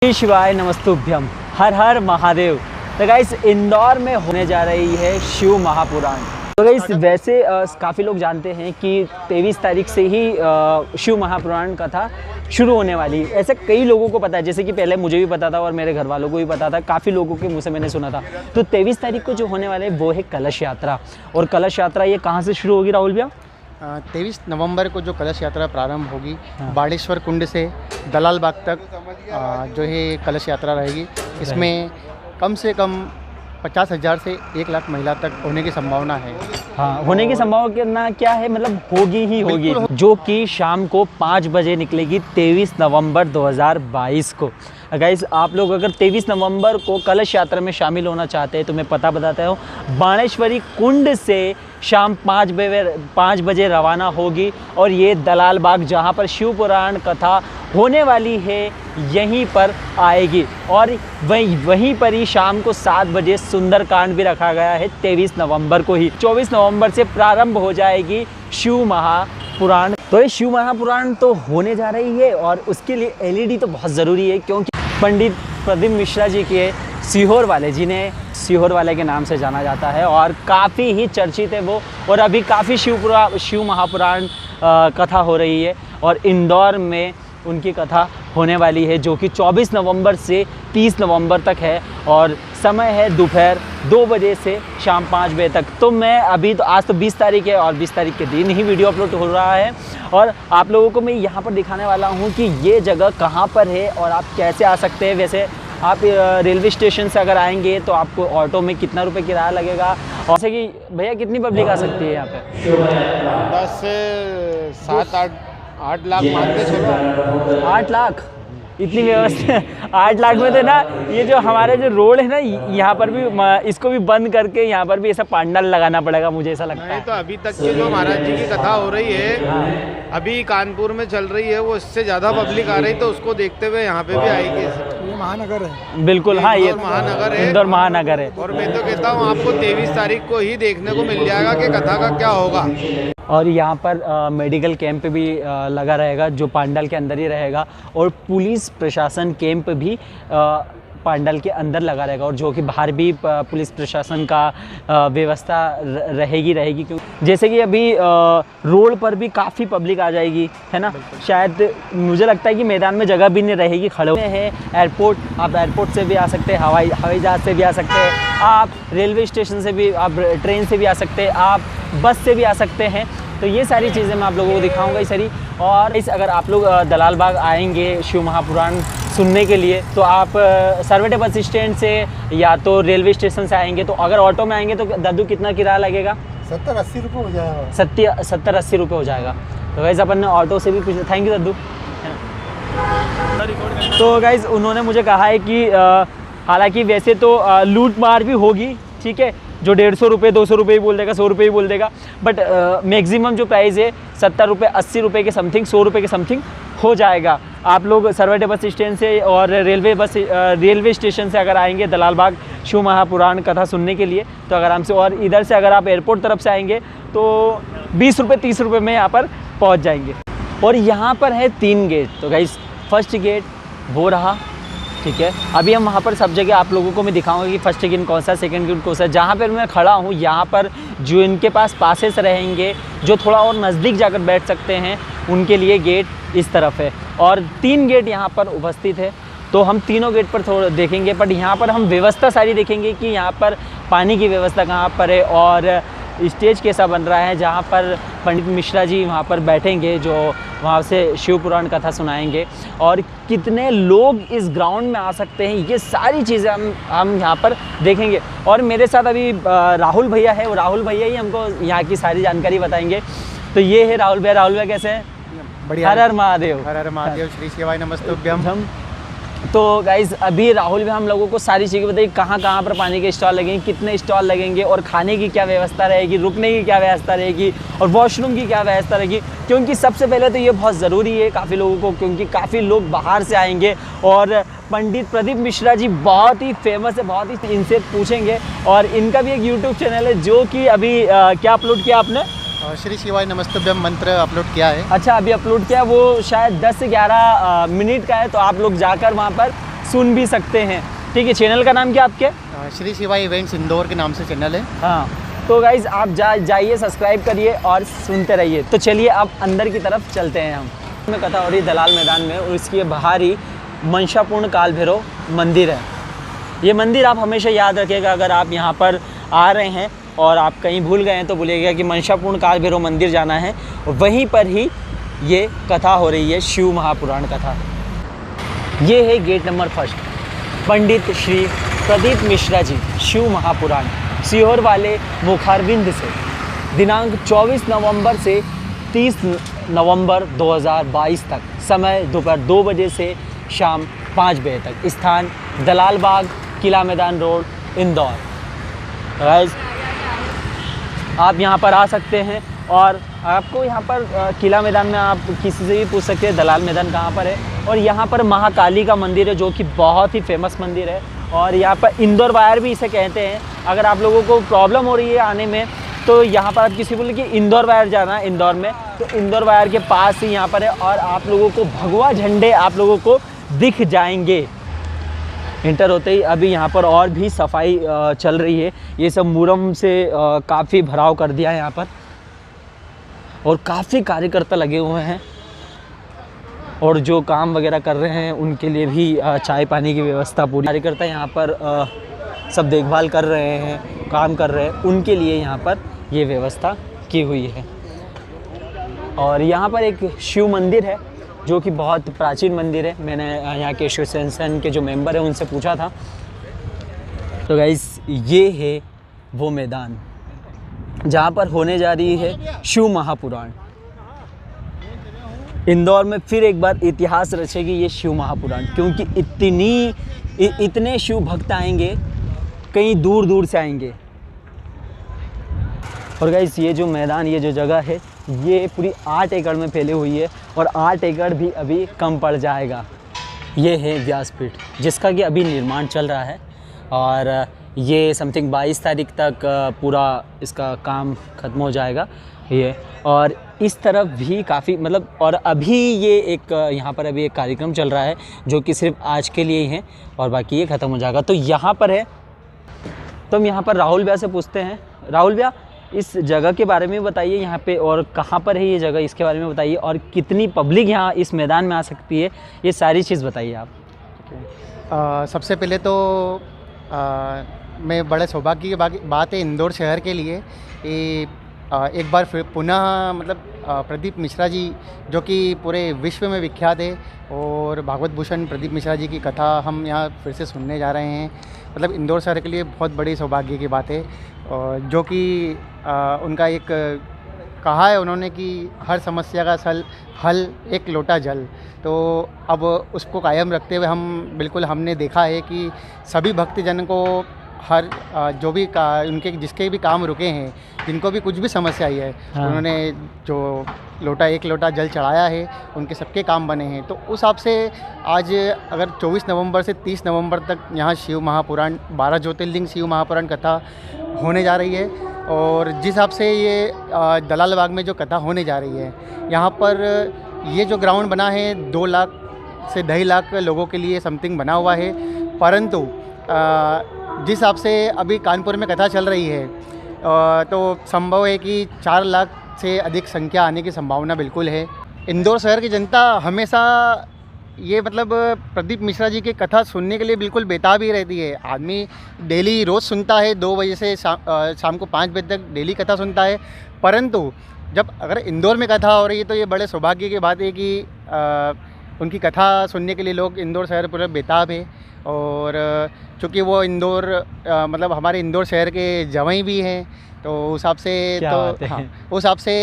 श्री शिवाय नमस्तुभ्यम, हर हर महादेव। तो गाइस इंदौर में होने जा रही है शिव महापुराण। तो गाइस वैसे काफ़ी लोग जानते हैं कि 23 तारीख से ही शिव महापुराण कथा शुरू होने वाली है। ऐसे कई लोगों को पता है, जैसे कि पहले मुझे भी पता था और मेरे घर वालों को भी पता था, काफ़ी लोगों के मुँह से मैंने सुना था। तो 23 तारीख को जो होने वाले है वो है कलश यात्रा। और कलश यात्रा ये कहाँ से शुरू होगी राहुल भैया? 23 नवंबर को जो कलश यात्रा प्रारंभ होगी, बाड़ेश्वर कुंड से दलाल बाग तक जो है कलश यात्रा रहेगी। इसमें कम से कम 50,000 से 1 लाख महिला तक होने की संभावना है। हाँ, होने की संभावना क्या है, मतलब होगी ही होगी, जो कि शाम को 5 बजे निकलेगी 23 नवंबर 2022 को। गाइस आप लोग अगर 23 नवंबर को कलश यात्रा में शामिल होना चाहते हैं तो मैं पता बताता हूँ। बाणेश्वरी कुंड से शाम 5 बजे रवाना होगी और ये दलाल बाग जहाँ पर शिव पुराण कथा होने वाली है यहीं पर आएगी। और वहीं पर ही शाम को 7 बजे सुंदरकांड भी रखा गया है 23 नवंबर को ही। 24 नवंबर से प्रारंभ हो जाएगी शिव महापुराण। तो ये शिव महापुराण तो होने जा रही है और उसके लिए एलईडी तो बहुत ज़रूरी है, क्योंकि पंडित प्रदीप मिश्रा जी के सीहोर वाले, जिन्हें सीहोर वाले के नाम से जाना जाता है और काफ़ी ही चर्चित है वो, और अभी काफ़ी शिव महापुराण कथा हो रही है और इंदौर में उनकी कथा होने वाली है, जो कि 24 नवंबर से 30 नवंबर तक है और समय है दोपहर 2 बजे से शाम 5 बजे तक। तो मैं अभी तो आज तो 20 तारीख है और 20 तारीख के दिन ही वीडियो अपलोड हो रहा है और आप लोगों को मैं यहाँ पर दिखाने वाला हूँ कि ये जगह कहाँ पर है और आप कैसे आ सकते हैं। वैसे आप रेलवे स्टेशन से अगर आएंगे तो आपको ऑटो में कितना रुपए किराया लगेगा, और जैसे कि भैया कितनी पब्लिक आ सकती है यहाँ पे? 10 से 7-8 लाख मान के चलो। 8 लाख? इतनी व्यवस्था 8 लाख में तो ना, ये जो हमारे जो रोड है ना यहाँ पर भी इसको भी बंद करके यहाँ पर भी ऐसा पंडाल लगाना पड़ेगा, मुझे ऐसा लगता है। तो अभी तक की जो महाराज जी की कथा हो रही है अभी कानपुर में चल रही है, वो इससे ज़्यादा पब्लिक आ रही, तो उसको देखते हुए यहाँ पे भी आएगी। ये महानगर है, बिल्कुल। हाँ, ये महानगर है, इंदौर महानगर है। और मैं तो कहता हूँ आपको 23 तारीख को ही देखने को मिल जाएगा कि कथा का क्या होगा। और यहाँ पर मेडिकल कैंप भी लगा रहेगा, जो पांडाल के अंदर ही रहेगा, और पुलिस प्रशासन कैंप भी पांडाल के अंदर लगा रहेगा, और जो कि बाहर भी पुलिस प्रशासन का व्यवस्था रहेगी। क्योंकि जैसे कि अभी रोड पर भी काफ़ी पब्लिक आ जाएगी, है ना। शायद मुझे लगता है कि मैदान में जगह भी नहीं रहेगी, खड़े हैं। एयरपोर्ट, आप एयरपोर्ट से भी आ सकते हैं, हवाई जहाज़ से भी आ सकते हैं, आप रेलवे स्टेशन से भी, आप ट्रेन से भी आ सकते हैं, आप बस से भी आ सकते हैं। तो ये सारी चीज़ें मैं आप लोगों को दिखाऊंगा इस सारी। और अगर आप लोग दलाल बाग आएंगे शिव महापुराण सुनने के लिए, तो आप सरवटे बस स्टैंड से या तो रेलवे स्टेशन से आएंगे, तो अगर ऑटो में आएंगे तो दादू कितना किराया लगेगा? 70-80 रुपये हो जाएगा। 70-80 रुपये हो जाएगा। तो गाइज़ अपन ने ऑटो से भी पूछा। थैंक यू दादू। तो गाइज़ उन्होंने मुझे कहा है कि हालांकि वैसे तो लूट मार भी होगी, ठीक है, जो 150 रुपये 200 रुपये ही बोल देगा, 100 रुपये ही बोल देगा, बट मैक्सिमम जो प्राइस है 70 रुपये 80 रुपये के समथिंग, 100 रुपये के समथिंग हो जाएगा। आप लोग सरवटे बस स्टैंड से और रेलवे स्टेशन से अगर आएंगे दलाल बाग शिव महापुराण कथा सुनने के लिए तो आराम से, और इधर से अगर आप एयरपोर्ट तरफ से आएंगे तो 20 रुपये 30 रुपये में यहाँ पर पहुँच जाएंगे। और यहाँ पर है 3 गेट। तो गाइस फर्स्ट गेट वो रहा, ठीक है। अभी हम वहाँ पर सब जगह आप लोगों को मैं दिखाऊंगा कि फर्स्ट गेट कौन सा, सेकंड गेट कौन सा। जहाँ पर मैं खड़ा हूँ यहाँ पर जो इनके पास पासेस रहेंगे, जो थोड़ा और नज़दीक जाकर बैठ सकते हैं, उनके लिए गेट इस तरफ है, और 3 गेट यहाँ पर उपस्थित है। तो हम तीनों गेट पर थोड़ा देखेंगे, बट यहाँ पर हम व्यवस्था सारी देखेंगे कि यहाँ पर पानी की व्यवस्था कहाँ पर है और स्टेज कैसा बन रहा है, जहाँ पर पंडित मिश्रा जी वहाँ पर बैठेंगे, जो वहाँ से शिव पुराण कथा सुनाएंगे, और कितने लोग इस ग्राउंड में आ सकते हैं, ये सारी चीज़ें हम यहाँ पर देखेंगे। और मेरे साथ अभी राहुल भैया है, वो राहुल भैया ही हमको यहाँ की सारी जानकारी बताएंगे। तो ये है राहुल भैया। राहुल भैया कैसे हैं? बढ़िया। हर हर महादेव। हर हर महादेव। श्री शिवाय नमस्तुभ्यम। तो गाइज़ अभी राहुल भी हम लोगों को सारी चीज़ें बताइए, कहाँ कहाँ पर पानी के स्टॉल लगेंगे, कितने स्टॉल लगेंगे, और खाने की क्या व्यवस्था रहेगी, रुकने की क्या व्यवस्था रहेगी, और वॉशरूम की क्या व्यवस्था रहेगी। क्योंकि सबसे पहले तो ये बहुत ज़रूरी है काफ़ी लोगों को, क्योंकि काफ़ी लोग बाहर से आएंगे और पंडित प्रदीप मिश्रा जी बहुत ही फेमस है, बहुत ही, इनसे पूछेंगे। और इनका भी एक यूट्यूब चैनल है जो कि अभी क्या अपलोड किया आपने? श्री शिवाय नमस्तुभ्यम मंत्र अपलोड किया है। अच्छा, अभी अपलोड किया, वो शायद 10 से 11 मिनट का है, तो आप लोग जाकर वहाँ पर सुन भी सकते हैं। ठीक है, चैनल का नाम क्या आपके? श्री शिवा इवेंट्स इंदौर के नाम से चैनल है। हाँ, तो गाइज़ आप जाइए, सब्सक्राइब करिए और सुनते रहिए। तो चलिए अब अंदर की तरफ चलते हैं। हम में कथा हो रही दलाल मैदान में, और इसके बाहर ही मंशापूर्ण काल भैरव मंदिर है। ये मंदिर आप हमेशा याद रखिएगा, अगर आप यहाँ पर आ रहे हैं और आप कहीं भूल गए हैं तो भूलिएगा कि मंशापूर्ण काल भैरव मंदिर जाना है। वहीं पर ही ये कथा हो रही है, शिव महापुराण कथा। ये है गेट नंबर 1, पंडित श्री प्रदीप मिश्रा जी, शिव महापुराण, सीहोर वाले मुखारबिंद से, दिनांक 24 नवंबर से 30 नवंबर 2022 तक, समय दोपहर 2 बजे से शाम 5 बजे तक, स्थान दलाल बाग, किला मैदान रोड, इंदौर। गाइस आप यहाँ पर आ सकते हैं और आपको यहाँ पर किला मैदान में आप किसी से भी पूछ सकते हैं दलाल मैदान कहाँ पर है। और यहाँ पर महाकाली का मंदिर है जो कि बहुत ही फेमस मंदिर है, और यहाँ पर इंदौर वायर भी इसे कहते हैं। अगर आप लोगों को प्रॉब्लम हो रही है आने में तो यहाँ पर आप किसी बोले कि इंदौर वायर जाना है इंदौर में, तो इंदौर वायर के पास ही यहाँ पर है, और आप लोगों को भगवा झंडे आप लोगों को दिख जाएंगे इंटर होते ही। अभी यहाँ पर और भी सफाई चल रही है, ये सब मुरम से काफ़ी भराव कर दिया है यहाँ पर, और काफ़ी कार्यकर्ता लगे हुए हैं, और जो काम वगैरह कर रहे हैं उनके लिए भी चाय पानी की व्यवस्था पूरी। कार्यकर्ता यहाँ पर सब देखभाल कर रहे हैं, काम कर रहे हैं, उनके लिए यहाँ पर ये व्यवस्था की हुई है। और यहाँ पर एक शिव मंदिर है जो कि बहुत प्राचीन मंदिर है। मैंने यहाँ के शिव संस्थान के जो मेंबर हैं उनसे पूछा था। तो गाइस ये है वो मैदान जहाँ पर होने जा रही है शिव महापुराण। इंदौर में फिर एक बार इतिहास रचेगी ये शिव महापुराण, क्योंकि इतने शिव भक्त आएंगे, कहीं दूर दूर से आएंगे। और गाइस ये जो मैदान, ये जो जगह है, ये पूरी 8 एकड़ में फैली हुई है, और 8 एकड़ भी अभी कम पड़ जाएगा। ये है व्यासपीठ जिसका कि अभी निर्माण चल रहा है, और ये समथिंग 22 तारीख तक पूरा इसका काम ख़त्म हो जाएगा ये। और इस तरफ भी काफ़ी मतलब, और अभी ये एक यहाँ पर अभी एक कार्यक्रम चल रहा है जो कि सिर्फ आज के लिए ही है, और बाकी ये ख़त्म हो जाएगा। तो यहाँ पर है, तो हम यहाँ पर राहुल भैया से पूछते हैं। राहुल भैया, इस जगह के बारे में बताइए, यहाँ पे और कहाँ पर है ये जगह, इसके बारे में बताइए, और कितनी पब्लिक यहाँ इस मैदान में आ सकती है, ये सारी चीज़ बताइए आप। सबसे पहले तो मैं बड़े सौभाग्य की बात है इंदौर शहर के लिए, एक बार फिर पुनः मतलब प्रदीप मिश्रा जी जो कि पूरे विश्व में विख्यात है, और भागवत भूषण प्रदीप मिश्रा जी की कथा हम यहाँ फिर से सुनने जा रहे हैं। मतलब इंदौर शहर के लिए बहुत बड़ी सौभाग्य की बात है, जो कि उनका एक कहा है उन्होंने कि हर समस्या का हल एक लोटा जल। तो अब उसको कायम रखते हुए बिल्कुल हमने देखा है कि सभी भक्तजन को हर जो भी उनके जिसके भी काम रुके हैं, जिनको भी कुछ भी समस्या आई है, हाँ। उन्होंने जो एक लोटा जल चढ़ाया है, उनके सबके काम बने हैं। तो उस हिसाब से आज अगर 24 नवंबर से 30 नवंबर तक यहाँ शिव महापुराण 12 ज्योतिर्लिंग शिव महापुराण कथा होने जा रही है, और जिस हिसाब से ये दलाल बाग में जो कथा होने जा रही है, यहाँ पर ये जो ग्राउंड बना है 2 लाख से 2.5 लाख लोगों के लिए समथिंग बना हुआ है, परंतु जिस हिसाब से अभी कानपुर में कथा चल रही है, तो संभव है कि 4 लाख से अधिक संख्या आने की संभावना बिल्कुल है। इंदौर शहर की जनता हमेशा ये मतलब प्रदीप मिश्रा जी की कथा सुनने के लिए बिल्कुल बेताब ही रहती है। आदमी डेली रोज़ सुनता है, 2 बजे से शाम को 5 बजे तक डेली कथा सुनता है, परंतु जब अगर इंदौर में कथा हो रही है तो ये बड़े सौभाग्य की बात है कि उनकी कथा सुनने के लिए लोग इंदौर शहर पूरा बेताब है। और चूँकि वो इंदौर मतलब हमारे इंदौर शहर के जवाई भी हैं, तो उस हिसाब से उस हिसाब से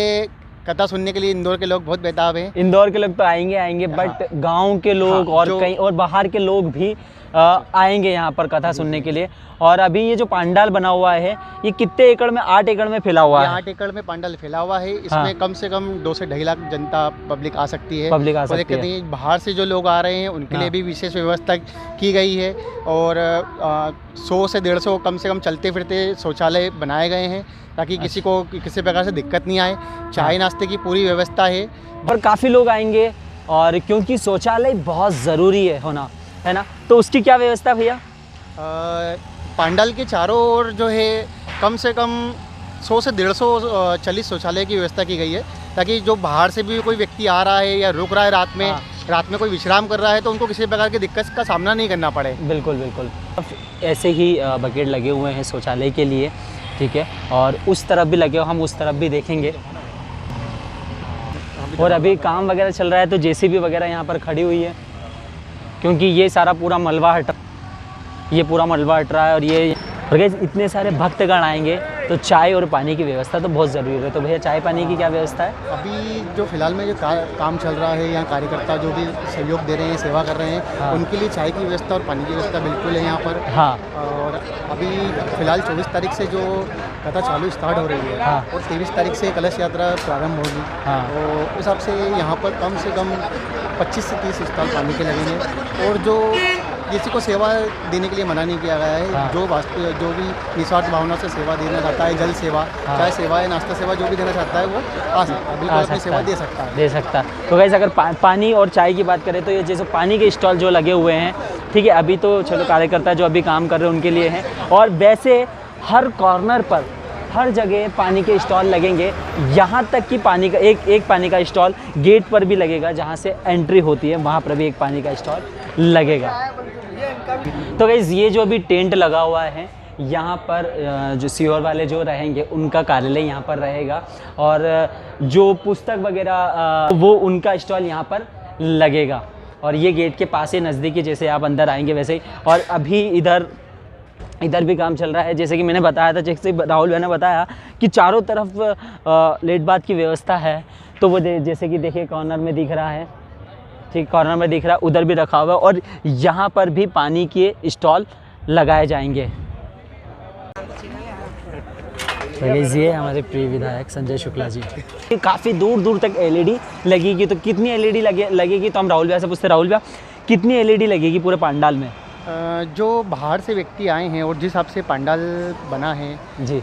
कथा सुनने के लिए इंदौर के लोग बहुत बेताब हैं। इंदौर के लोग तो आएंगे बट गांव के लोग और कहीं और बाहर के लोग भी आएंगे यहाँ पर कथा सुनने के लिए। और अभी ये जो पंडाल बना हुआ है, ये कितने एकड़ में? 8 एकड़ में फैला हुआ है। 8 एकड़ में पंडाल फैला हुआ है। इसमें कम से कम 2 से 2.5 लाख जनता पब्लिक आ सकती है। बाहर से जो लोग आ रहे हैं उनके लिए भी विशेष व्यवस्था की गई है, और 100 से 150 कम से कम चलते फिरते शौचालय बनाए गए हैं, ताकि किसी को किसी प्रकार से दिक्कत नहीं आए। चाय नाश्ते की पूरी व्यवस्था है, और काफ़ी लोग आएंगे, और क्योंकि शौचालय बहुत ज़रूरी है होना, है ना, तो उसकी क्या व्यवस्था भैया? पांडाल के चारों ओर जो है कम से कम 100 से 150 चलित शौचालय की व्यवस्था की गई है, ताकि जो बाहर से भी कोई व्यक्ति आ रहा है या रुक रहा है रात में कोई विश्राम कर रहा है तो उनको किसी प्रकार की दिक्कत का सामना नहीं करना पड़े। बिल्कुल बिल्कुल। ऐसे ही बकेट लगे हुए हैं शौचालय के लिए, ठीक है, और उस तरफ भी लगे हो, हम उस तरफ भी देखेंगे। और अभी काम वगैरह चल रहा है तो जेसीबी वगैरह यहाँ पर खड़ी हुई है, क्योंकि ये सारा पूरा मलबा हट रहा है। और गाइस इतने सारे भक्तगण आएंगे तो चाय और पानी की व्यवस्था तो बहुत ज़रूरी है। तो भैया चाय पानी की क्या व्यवस्था है? अभी जो फिलहाल में जो काम चल रहा है, यहाँ कार्यकर्ता जो भी सहयोग दे रहे हैं, सेवा कर रहे हैं, हाँ। उनके लिए चाय की व्यवस्था और पानी की व्यवस्था बिल्कुल है यहाँ पर। हाँ। और अभी फिलहाल 24 तारीख से जो कथा चालू स्टार्ट हो रही है, हाँ। और 23 तारीख से कलश यात्रा प्रारंभ होगी। हाँ। तो उस हिसाब से यहाँ पर कम से कम 25 से 30 स्टॉल पानी के लगेंगे। और जो किसी को सेवा देने के लिए मना नहीं किया गया है। हाँ। जो भी निस्वार्थ भावना से सेवा देना चाहता है, जल सेवा, हाँ। चाय सेवा है, नाश्ता सेवा, जो भी देना चाहता है वो आ सकता है, बिल्कुल अपनी सेवा दे सकता है। तो गाइस अगर पानी और चाय की बात करें तो ये जैसे पानी के स्टॉल जो लगे हुए हैं, ठीक है, अभी तो चलो कार्यकर्ता जो अभी काम कर रहे हैं उनके लिए हैं, और वैसे हर कॉर्नर पर हर जगह पानी के स्टॉल लगेंगे। यहाँ तक कि पानी का एक पानी का स्टॉल गेट पर भी लगेगा, जहाँ से एंट्री होती है वहाँ पर भी एक पानी का स्टॉल लगेगा। तो गाइस ये जो अभी टेंट लगा हुआ है, यहाँ पर जो सीओर वाले जो रहेंगे उनका कार्यालय यहाँ पर रहेगा, और जो पुस्तक वगैरह वो उनका स्टॉल यहाँ पर लगेगा। और ये गेट के पास ही नज़दीकी, जैसे आप अंदर आएंगे वैसे ही। और अभी इधर भी काम चल रहा है, जैसे कि मैंने बताया था, जैसे राहुल भाई ने बताया कि चारों तरफ लेट बाथ की व्यवस्था है। तो वो जैसे कि देखिए कॉर्नर में दिख रहा है, ठीक, कॉर्नर में दिख रहा है, उधर भी रखा हुआ है, और यहाँ पर भी पानी के स्टॉल लगाए जाएंगे। तो ये हमारे प्रिय विधायक संजय शुक्ला जी। काफ़ी दूर दूर तक एलईडी लगेगी। तो कितनी एलईडी लगेगी? तो हम राहुल भैया से पूछते, राहुल भैया कितनी एलईडी लगेगी पूरे पंडाल में? जो बाहर से व्यक्ति आए हैं और जिस हिसाब से पंडाल बना है जी,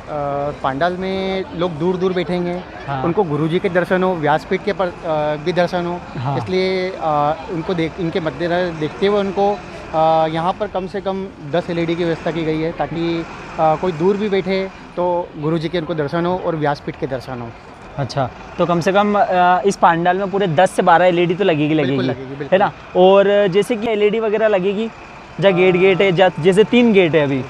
पंडाल में लोग दूर दूर बैठेंगे। हाँ। उनको गुरुजी के दर्शन हो, व्यासपीठ के भी दर्शन हो। हाँ। इसलिए उनको इनके मद्देनजर देखते हुए उनको यहाँ पर कम से कम 10 एलईडी की व्यवस्था की गई है, ताकि कोई दूर भी बैठे तो गुरुजी के उनको दर्शन हो और व्यासपीठ के दर्शन हो। अच्छा, तो कम से कम इस पंडाल में पूरे 10 से 12 एलईडी तो लगेगी, बिल्कुल। है ना। और जैसे कि एलईडी वगैरह लगेगी जहाँ गेट है, जैसे 3 गेट है अभी,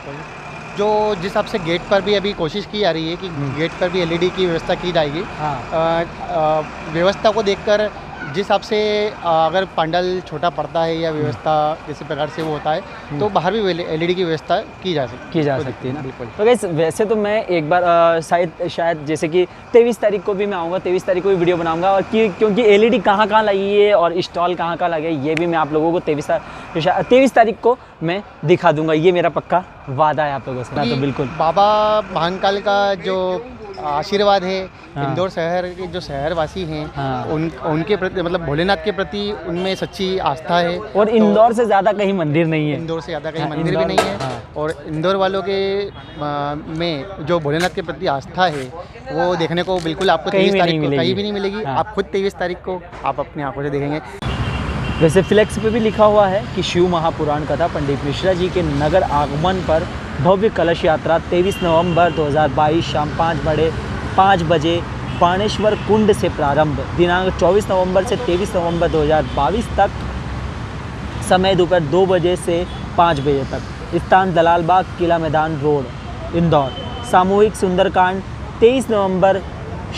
जो जिस हिसाब से गेट पर भी अभी कोशिश की जा रही है कि गेट पर भी एलईडी की व्यवस्था की जाएगी। हाँ। व्यवस्था को देखकर जिस हिसाब से अगर पंडाल छोटा पड़ता है या व्यवस्था जिस प्रकार से वो होता है तो बाहर भी एलईडी की व्यवस्था की जा सकती है ना। बिल्कुल। तो गाइस वैसे तो मैं एक बार शायद जैसे कि 23 तारीख को भी मैं आऊँगा, 23 तारीख को भी वीडियो बनाऊंगा, और क्योंकि एलईडी कहाँ लगी है और स्टॉल कहाँ लगे ये भी मैं आप लोगों को 23 तारीख को मैं दिखा दूंगा। ये मेरा पक्का वादा है आप लोगों से। तो बिल्कुल बाबा महाकाल का जो आशीर्वाद है, हाँ। इंदौर शहर के जो शहरवासी हैं, हाँ। उनके प्रति, मतलब भोलेनाथ के प्रति उनमें सच्ची आस्था है। और इंदौर से ज़्यादा कहीं मंदिर नहीं है, इंदौर से ज़्यादा कहीं हाँ, मंदिर भी नहीं है। हाँ। और इंदौर वालों के में जो भोलेनाथ के प्रति आस्था है वो देखने को बिल्कुल आपको 23 तारीख को कहीं भी नहीं मिलेगी। हाँ। आप खुद 23 तारीख को आप अपनी आंखों से देखेंगे। वैसे फ्लेक्स पे भी लिखा हुआ है कि शिव महापुराण कथा पंडित मिश्रा जी के नगर आगमन पर भव्य कलश यात्रा 23 नवंबर 2022 शाम 5 बजे बाणेश्वर कुंड से प्रारंभ। दिनांक 24 नवंबर से 23 नवंबर 2022 तक। समय दोपहर 2 बजे से 5 बजे तक। स्थान दलाल बाग, किला मैदान रोड, इंदौर। सामूहिक सुंदरकांड 23 नवंबर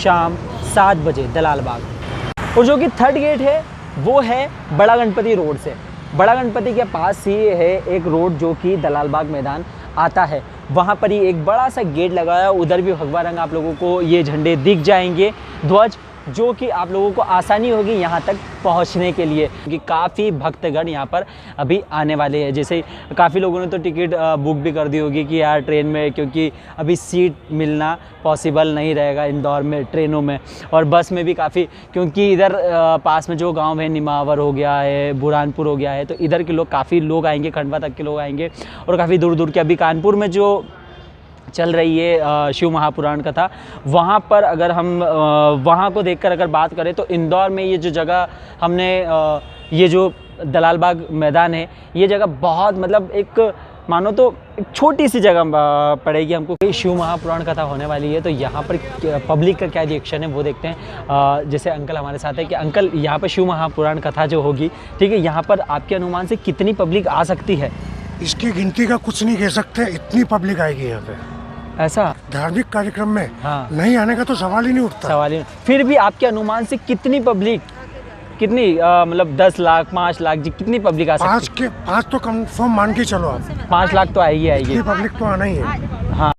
शाम 7 बजे दलाल बाग। और जो कि थर्ड गेट है वो है बड़ा गणपति रोड से। बड़ा गणपति के पास ही है एक रोड जो कि दलाल बाग मैदान आता है, वहाँ पर ही एक बड़ा सा गेट लगाया। उधर भी भगवा रंग आप लोगों को ये झंडे दिख जाएंगे, ध्वज, जो कि आप लोगों को आसानी होगी यहाँ तक पहुँचने के लिए, क्योंकि काफ़ी भक्तगण यहाँ पर अभी आने वाले हैं। जैसे काफ़ी लोगों ने तो टिकट बुक भी कर दी होगी कि यार ट्रेन में, क्योंकि अभी सीट मिलना पॉसिबल नहीं रहेगा इंदौर में ट्रेनों में, और बस में भी काफ़ी, क्योंकि इधर पास में जो गांव है निमावर हो गया है, बुरहानपुर हो गया है, तो इधर के लोग काफ़ी लोग आएंगे, खंडवा तक के लोग आएंगे, और काफ़ी दूर दूर के। अभी कानपुर में जो चल रही है शिव महापुराण कथा, वहाँ पर अगर हम वहाँ को देखकर अगर बात करें तो इंदौर में ये जो जगह हमने ये जो दलाल बाग मैदान है, ये जगह बहुत मतलब एक मानो तो एक छोटी सी जगह पड़ेगी हमको। शिव महापुराण कथा होने वाली है, तो यहाँ पर पब्लिक का क्या रिएक्शन है वो देखते हैं। जैसे अंकल हमारे साथ है कि अंकल यहाँ पर शिव महापुराण कथा जो होगी, ठीक है, यहाँ पर आपके अनुमान से कितनी पब्लिक आ सकती है? इसकी गिनती का कुछ नहीं कह सकते, इतनी पब्लिक आएगी यहाँ पे। ऐसा धार्मिक कार्यक्रम में हाँ, नहीं आने का तो सवाल ही नहीं उठता। सवाल ही नहीं। फिर भी आपके अनुमान से कितनी पब्लिक, कितनी मतलब 10 लाख 5 लाख जी, कितनी पब्लिक आ सकती है? 5 तो कंफर्म मान के चलो आप। 5 लाख तो आएगी आएगी। इतनी पब्लिक तो आना ही है। हाँ,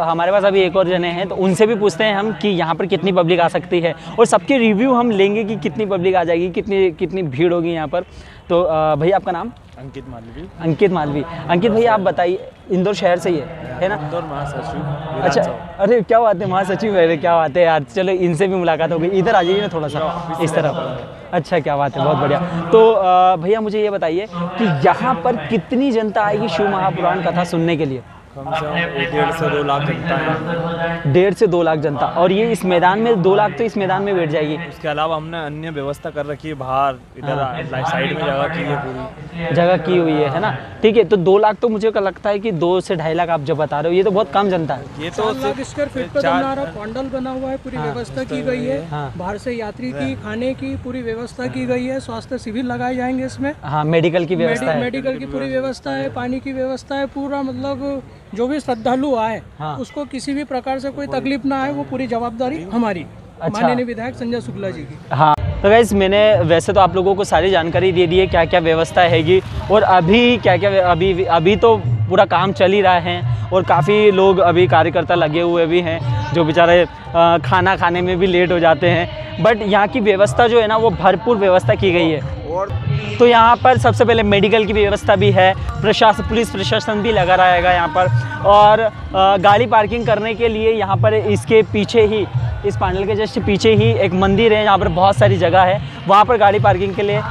हमारे पास अभी एक और जने हैं, तो उनसे भी पूछते हैं हम कि यहाँ पर कितनी पब्लिक आ सकती है, और सबके रिव्यू हम लेंगे कि कितनी पब्लिक आ जाएगी, कितनी भीड़ होगी यहाँ पर। तो भैया आपका नाम? अंकित मालवी। अंकित मालवी। अंकित भैया आप बताइए, इंदौर शहर से ही है ना? इंदौर महासचिव। अच्छा, अरे क्या बात है, महासचिव है, क्या बात है यार। चलो इनसे भी मुलाकात हो गई। इधर आ जाइए ना थोड़ा सा इस तरफ। अच्छा, क्या बात है, बहुत बढ़िया। तो भैया मुझे ये बताइए कि यहाँ पर कितनी जनता आएगी शिव महापुराण कथा सुनने के लिए? कम से कम 1.5 से 2 लाख जनता है। 1.5 से 2 लाख जनता, और ये इस मैदान में 2 लाख तो इस मैदान में बैठ जाएगी। उसके अलावा हमने अन्य व्यवस्था कर रखी है बाहर, इधर साइड में जगह की है, पूरी जगह की हुई है ना? ठीक है, तो 2 लाख तो मुझे लगता है कि 2 से 2.5 लाख आप जब बता रहे हो, ये तो बहुत कम जनता है। ये तो 4 लाख स्क्वायर फीट पे हमारा पंडाल बना हुआ है, पूरी व्यवस्था की गई है। हाँ। बाहर से यात्री की खाने की पूरी व्यवस्था की गई है। स्वास्थ्य शिविर लगाए जाएंगे इसमें। हाँ, मेडिकल की व्यवस्था है। मेडिकल की पूरी व्यवस्था है, पानी की व्यवस्था है, पूरा मतलब जो भी श्रद्धालु आए हाँ। उसको किसी भी प्रकार से कोई तकलीफ ना आए, वो पूरी जवाबदारी हमारी, अच्छा। माननीय विधायक संजय शुक्ला जी की। हाँ, तो गाइस मैंने वैसे तो आप लोगों को सारी जानकारी दे दी है, क्या क्या व्यवस्था हैगी, और अभी क्या क्या अभी तो पूरा काम चल ही रहा है, और काफ़ी लोग अभी कार्यकर्ता लगे हुए भी हैं जो बेचारे खाना खाने में भी लेट हो जाते हैं। बट यहाँ की व्यवस्था जो है ना, वो भरपूर व्यवस्था की गई है। तो यहाँ पर सबसे पहले मेडिकल की व्यवस्था भी है, पुलिस प्रशासन भी लगा रहेगा यहाँ पर, और गाड़ी पार्किंग करने के लिए यहाँ पर इसके पीछे ही, इस पैनल के जस्ट पीछे ही एक मंदिर है, यहाँ पर बहुत सारी जगह है, वहाँ पर गाड़ी पार्किंग के लिए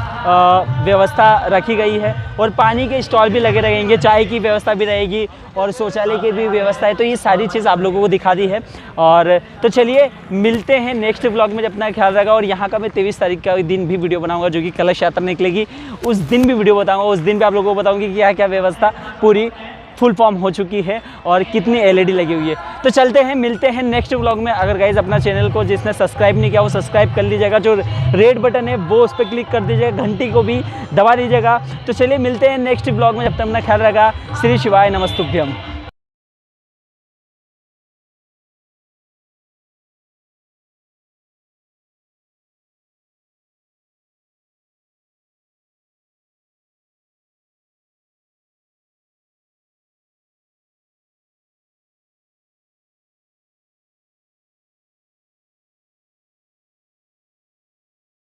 व्यवस्था रखी गई है, और पानी के स्टॉल भी लगे रहेंगे, चाय की व्यवस्था भी रहेगी, और शौचालय की भी व्यवस्था है। तो ये सारी चीज़ आप लोगों को दिखा दी है। और तो चलिए मिलते हैं नेक्स्ट ब्लॉग में, अपना ख्याल रखा। और यहाँ का मैं 23 तारीख का दिन भी वीडियो बनाऊंगा, जो कि कलश यात्रा निकलेगी, उस दिन भी वीडियो बताऊंगा। उस दिन भी आप लोगों को बताऊंगी कि क्या क्या व्यवस्था पूरी फुल फॉर्म हो चुकी है और कितनी एलईडी लगी हुई है। तो चलते हैं, मिलते हैं नेक्स्ट व्लॉग में। अगर गाइज अपना चैनल को जिसने सब्सक्राइब नहीं किया वो सब्सक्राइब कर लीजिएगा, जो रेड बटन है वो उस पर क्लिक कर दीजिएगा, घंटी को भी दबा दीजिएगा। तो चलिए मिलते हैं नेक्स्ट व्लॉग में, जब तक अपना ख्याल रखा। श्री शिवाय नमस्तुभ्यम।